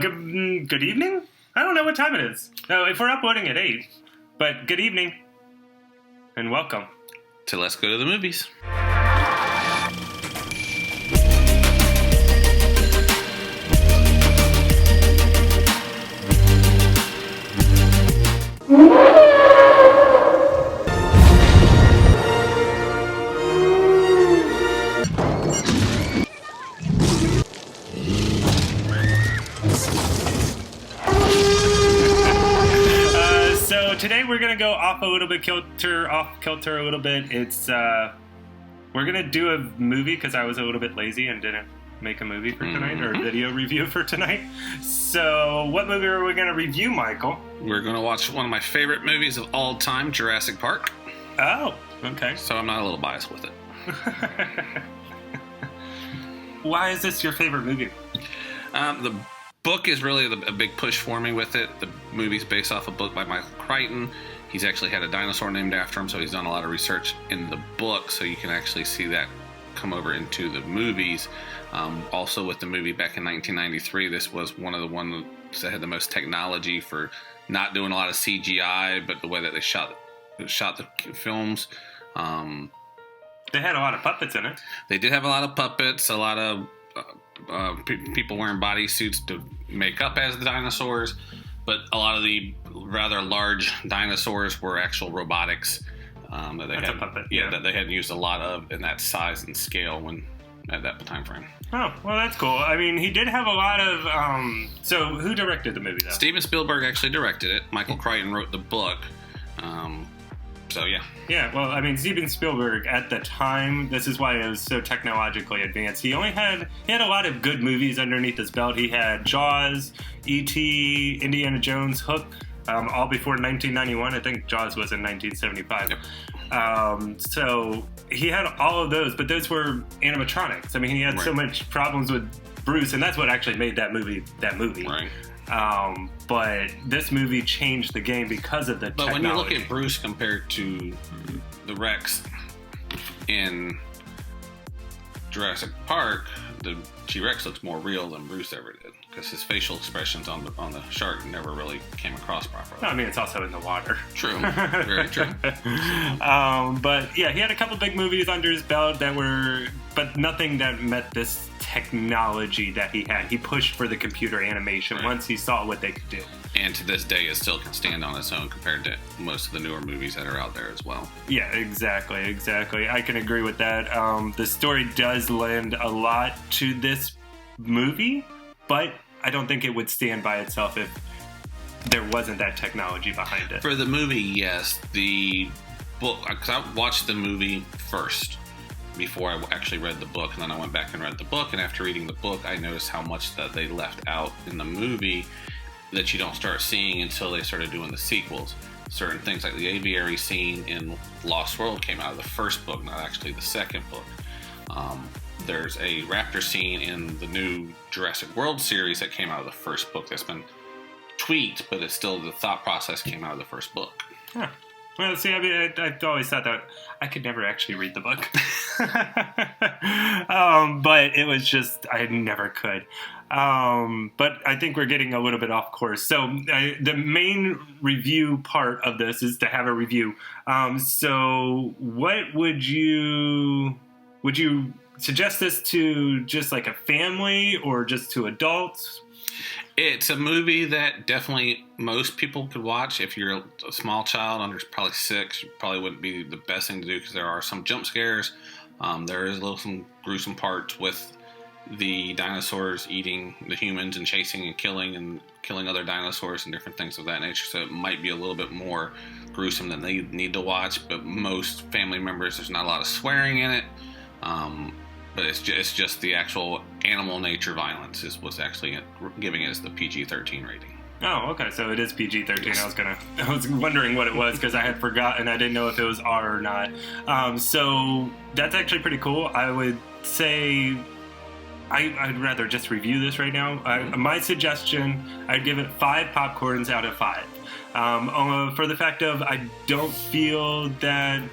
Good evening? I don't know what time it is. No, if we're uploading at 8. But good evening. And welcome. To Let's Go to the Movies. So today we're gonna go off kilter a little bit. It's we're gonna do a movie because I was a little bit lazy and didn't make a movie for tonight or a video review for tonight. So what movie are we gonna review, Michael? We're gonna watch one of my favorite movies of all time, Jurassic Park. Oh, okay. So I'm not a little biased with it. Why is this your favorite movie? The book is really a big push for me with it. The movie's based off a book by Michael Crichton. He's actually had a dinosaur named after him, so he's done a lot of research in the book, so you can actually see that come over into the movies. Also with the movie back in 1993, this was one of the ones that had the most technology for not doing a lot of CGI, but the way that they shot the films. They had a lot of puppets in it. They did have a lot of puppets, a lot of people wearing bodysuits to make up as the dinosaurs, but a lot of the rather large dinosaurs were actual robotics that they That's a puppet. that they had used a lot of in that size and scale when at that time frame. Oh, well, that's cool. I mean, he did have a lot of. So, who directed the movie, though? Steven Spielberg actually directed it. Michael Crichton wrote the book. So, yeah. Yeah, well, I mean, Steven Spielberg, at the time, this is why it was so technologically advanced. He had a lot of good movies underneath his belt. He had Jaws, E.T., Indiana Jones, Hook, all before 1991. I think Jaws was in 1975. Yep. So he had all of those, but those were animatronics. I mean, he had so much problems with Bruce, and that's what actually made that movie that movie. Right. But this movie changed the game because of the technology. But when you look at Bruce compared to the Rex in Jurassic Park, the T-Rex looks more real than Bruce ever did because his facial expressions on the shark never really came across properly. No, I mean, it's also in the water. True. Very true. But yeah, he had a couple big movies under his belt but nothing that met this technology that he had. He pushed for the computer animation once he saw what they could do. And to this day, it still can stand on its own compared to most of the newer movies that are out there as well. Yeah, exactly. I can agree with that. The story does lend a lot to this movie, but I don't think it would stand by itself if there wasn't that technology behind it. For the movie, yes. The book, because I watched the movie first before I actually read the book, and then I went back and read the book, and after reading the book, I noticed how much that they left out in the movie that you don't start seeing until they started doing the sequels. Certain things like the aviary scene in Lost World came out of the first book, not actually the second book. There's a raptor scene in the new Jurassic World series that came out of the first book that's been tweaked, but it's still the thought process came out of the first book. Huh. Well, see, I mean, I've always thought that I could never actually read the book. But it was just, I never could. But I think we're getting a little bit off course. So the main review part of this is to have a review. So what would you suggest this to just like a family or just to adults? It's a movie that definitely most people could watch. If you're a small child under probably 6, it probably wouldn't be the best thing to do because there are some jump scares. There is some gruesome parts with the dinosaurs eating the humans and chasing and killing other dinosaurs and different things of that nature. So it might be a little bit more gruesome than they need to watch. But most family members, there's not a lot of swearing in it. But it's just the actual animal nature violence is what's actually giving it the PG-13 rating. Oh, okay. So it is PG-13. Yes. I was wondering what it was because I had forgotten. I didn't know if it was R or not. So that's actually pretty cool. I would say I'd rather just review this right now. My suggestion, I'd give it 5 popcorns out of 5. For the fact of I do feel that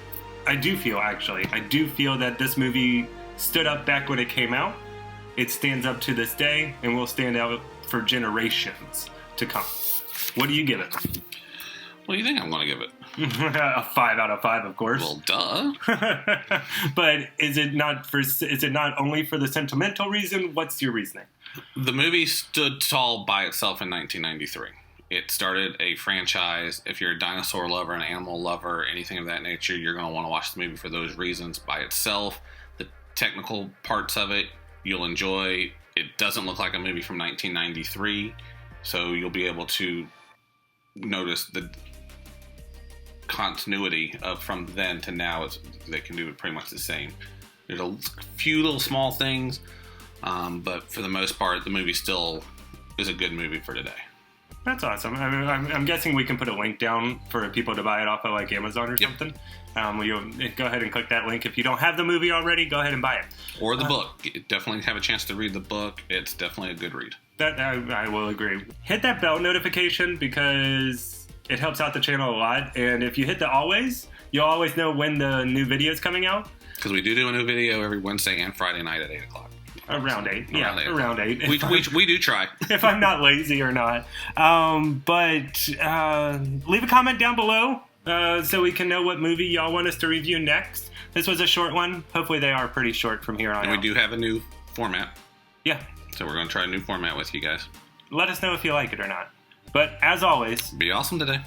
this movie stood up back when it came out. It stands up to this day and will stand out for generations to come. What do you give it? What do you think I'm going to give it? A 5 out of 5, of course. Well, duh. But is it not only for the sentimental reason? What's your reasoning? The movie stood tall by itself in 1993. It started a franchise. If you're a dinosaur lover, an animal lover, anything of that nature, you're going to want to watch the movie for those reasons by itself. The technical parts of it, you'll enjoy. It doesn't look like a movie from 1993, so you'll be able to notice the continuity of from then to now. They can do it pretty much the same. There's a few little small things, but for the most part, the movie still is a good movie for today. That's awesome. I'm guessing we can put a link down for people to buy it off of like Amazon or something. You'll go ahead and click that link. If you don't have the movie already, go ahead and buy it. Or the book. You definitely have a chance to read the book. It's definitely a good read. That I will agree. Hit that bell notification because it helps out the channel a lot. And if you hit the always, you'll always know when the new video is coming out. Because we do a new video every Wednesday and Friday night at 8 o'clock. Around 8. Yeah, around 8. We do try. If I'm not lazy or not. But leave a comment down below so we can know what movie y'all want us to review next. This was a short one. Hopefully they are pretty short from here on out. We do have a new format. Yeah. So we're going to try a new format with you guys. Let us know if you like it or not. But as always, be awesome today.